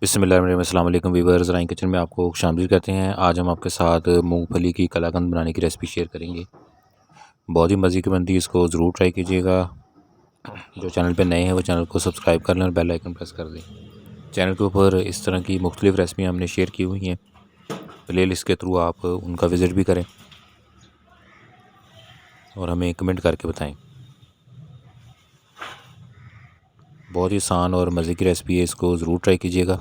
बिस्मिल्लाहिर्रहमानिर्रहीम। अस्सलाम वालेकुम वीवर्स, राइन किचन में आपको शामिल करते हैं। आज हम आपके साथ मूंगफली की कलाकंद बनाने की रेसिपी शेयर करेंगे। बहुत ही मज़े की बनती है, इसको ज़रूर ट्राई कीजिएगा। जो चैनल पे नए हैं वो चैनल को सब्सक्राइब कर लें और बेल आइकन प्रेस कर दें। चैनल के ऊपर इस तरह की मुख्तलिफ़ रेसिपियाँ हमने शेयर की हुई हैं, प्ले लिस्ट के थ्रू आप उनका विज़िट भी करें और हमें कमेंट करके बताएँ। बहुत ही आसान और मज़े की रेसिपी है, इसको ज़रूर ट्राई कीजिएगा।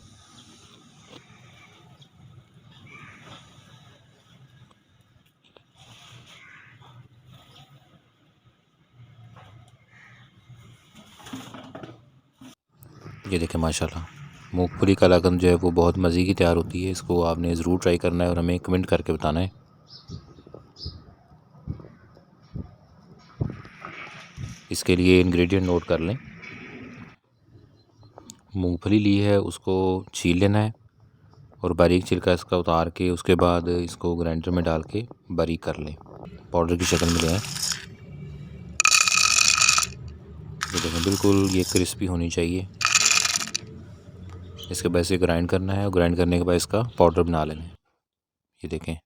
ये देखें माशाल्लाह, मूंगफली कलाकंद जो है वो बहुत मज़े की तैयार होती है। इसको आपने ज़रूर ट्राई करना है और हमें कमेंट करके बताना है। इसके लिए इंग्रेडिएंट नोट कर लें। मूंगफली ली है, उसको छील लेना है और बारीक छिलका इसका उतार के उसके बाद इसको ग्राइंडर में डाल के बारीक कर लें, पाउडर की शक्ल में ले आएँ। ये देखें बिल्कुल ये क्रिस्पी होनी चाहिए। इसके बाद इसे ग्राइंड करना है और ग्राइंड करने के बाद इसका पाउडर बना लेना है। ये देखें,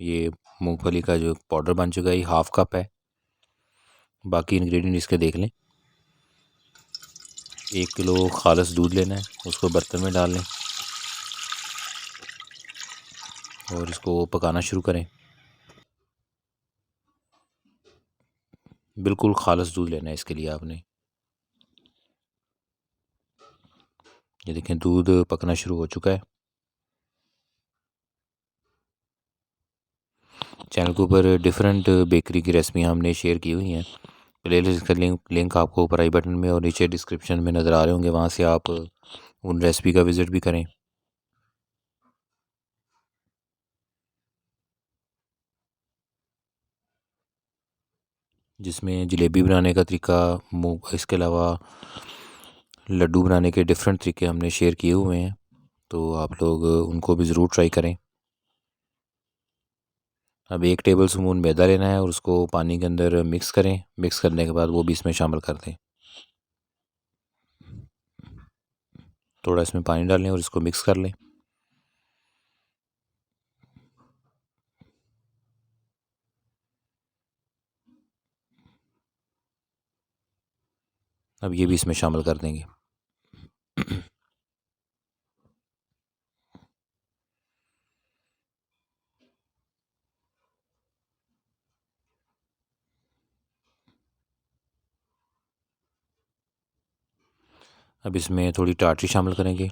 ये मूंगफली का जो पाउडर बन चुका है, ये हाफ़ कप है। बाकी इंग्रेडिएंट इसके देख लें। 1 किलो खालिस दूध लेना है, उसको बर्तन में डाल लें और इसको पकाना शुरू करें। बिल्कुल खालिस दूध लेना है इसके लिए आपने। ये देखें दूध पकना शुरू हो चुका है। चैनल के ऊपर डिफरेंट बेकरी की रेसिपियाँ हमने शेयर की हुई हैं। प्लेलिस्ट का लिंक आपको ऊपर आई बटन में और नीचे डिस्क्रिप्शन में नज़र आ रहे होंगे, वहाँ से आप उन रेसिपी का विज़िट भी करें। जिसमें जलेबी बनाने का तरीका, इसके अलावा लड्डू बनाने के डिफरेंट तरीके हमने शेयर किए हुए हैं, तो आप लोग उनको भी ज़रूर ट्राई करें। अब 1 टेबल स्पून मैदा लेना है और उसको पानी के अंदर मिक्स करें। मिक्स करने के बाद वो भी इसमें शामिल कर दें। थोड़ा इसमें पानी डालें और इसको मिक्स कर लें। अब ये भी इसमें शामिल कर देंगे। अब इसमें थोड़ी टाटरी शामिल करेंगे।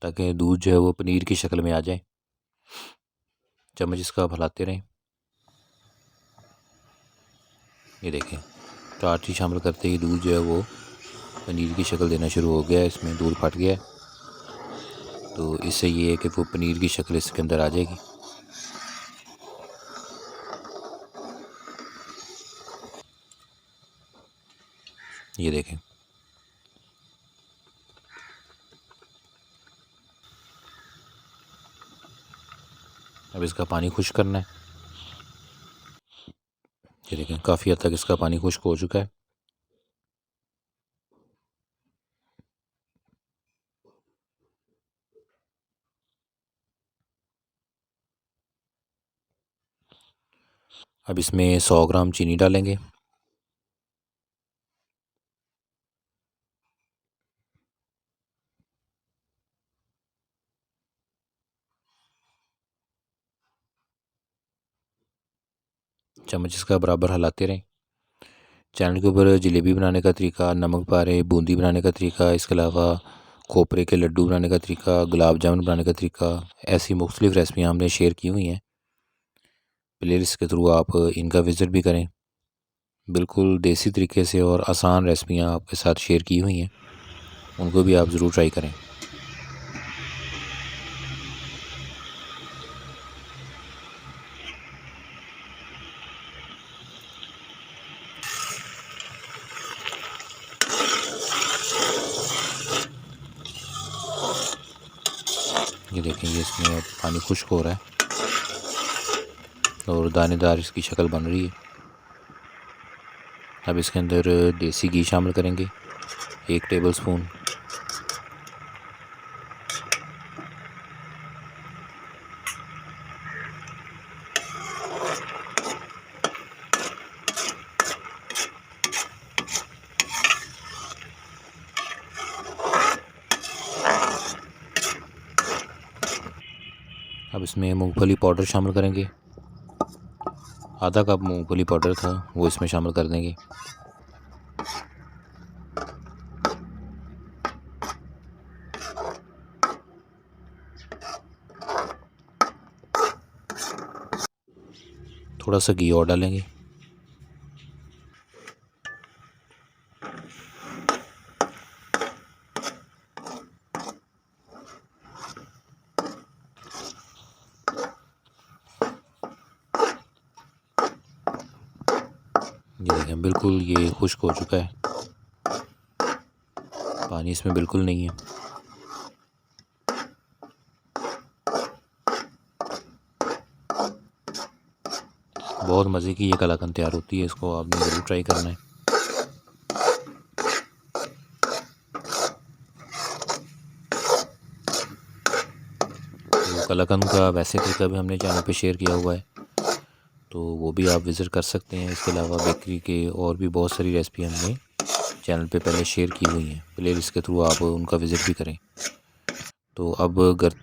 ताकि दूध जो है वो पनीर की शक्ल में आ जाए। चम्मच इसका आप हिलाते रहें। ये देखें, टाटरी शामिल करते ही दूध जो है वो पनीर की शक्ल देना शुरू हो गया है। इसमें दूध फट गया है, तो इससे ये है कि वो पनीर की शक्ल इसके अंदर आ जाएगी। ये देखें, अब इसका पानी खुश्क करना है। ये देखें, काफ़ी हद तक इसका पानी खुश्क हो चुका है। अब इसमें 100 ग्राम चीनी डालेंगे। चम्मच इसका बराबर हिलाते रहें। चैनल के ऊपर जलेबी बनाने का तरीका, नमक पारे बूंदी बनाने का तरीका, इसके अलावा खोपरे के लड्डू बनाने का तरीका, गुलाब जामुन बनाने का तरीका, ऐसी मुख्तलिफ़ रेसिपियाँ हमने शेयर की हुई हैं। प्लेलिस्ट के थ्रू आप इनका विज़िट भी करें। बिल्कुल देसी तरीके से और आसान रेसिपियाँ आपके साथ शेयर की हुई हैं, उनको भी आप ज़रूर ट्राई करें। ये देखेंगे इसमें अब पानी खुश्क हो रहा है और दानेदार इसकी शक्ल बन रही है। अब इसके अंदर देसी घी शामिल करेंगे 1 टेबलस्पून। अब इसमें मूंगफली पाउडर शामिल करेंगे। आधा कप मूंगफली पाउडर था वो इसमें शामिल कर देंगे। थोड़ा सा घी और डालेंगे। ये देखें बिल्कुल ये खुश्क हो चुका है, पानी इसमें बिल्कुल नहीं है। बहुत मज़े की ये कलाकंद तैयार होती है, इसको आपने ज़रूर ट्राई करना है। तो कलाकंद का वैसे तरीका भी हमने चैनल पे शेयर किया हुआ है, तो वो भी आप विज़िट कर सकते हैं। इसके अलावा बेकरी के और भी बहुत सारी रेसिपी हमने चैनल पे पहले शेयर की हुई हैं, प्लेलिस्ट के थ्रू आप उनका विज़िट भी करें। तो अब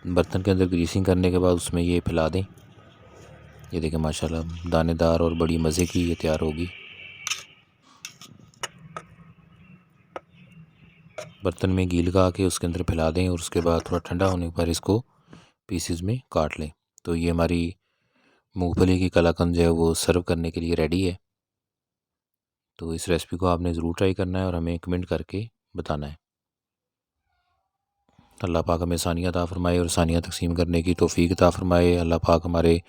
बर्तन के अंदर ग्रीसिंग करने के बाद उसमें ये फैला दें। ये देखें माशाल्लाह दानेदार और बड़ी मज़े की ये तैयार होगी। बर्तन में घी लगा के उसके अंदर फैला दें और उसके बाद थोड़ा ठंडा होने पर इसको पीसेस में काट लें। तो ये हमारी मूंगफली की कलाकंद जो है वो सर्व करने के लिए रेडी है। तो इस रेसिपी को आपने ज़रूर ट्राई करना है और हमें कमेंट करके बताना है। अल्लाह पाक हमें सानिया अता फ़रमाए और सानिया तकसीम करने की तौफ़ीक अता फ़रमाए। अल्लाह पाक हमारे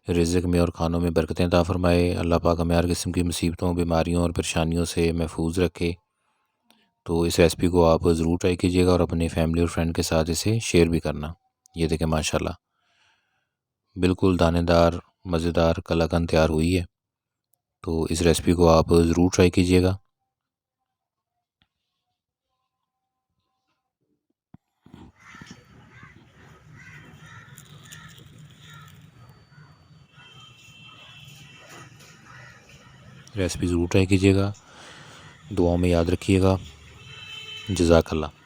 रिज़्क़ में और खानों में बरकतें अता फ़रमाए। अल्लाह पाक हमें हर किस्म की मुसीबतों, बीमारियों और परेशानियों से महफूज रखे। तो इस रेसिपी को आप ज़रूर ट्राई कीजिएगा और अपने फैमिली और फ्रेंड के साथ इसे शेयर भी करना। ये देखें माशाल्लाह बिल्कुल दानेदार मज़ेदार कलाकंद तैयार हुई है। तो इस रेसिपी को आप ज़रूर ट्राई कीजिएगा। रेसिपी ज़रूर ट्राई कीजिएगा। दुआओं में याद रखिएगा। जज़ाकल्लाह।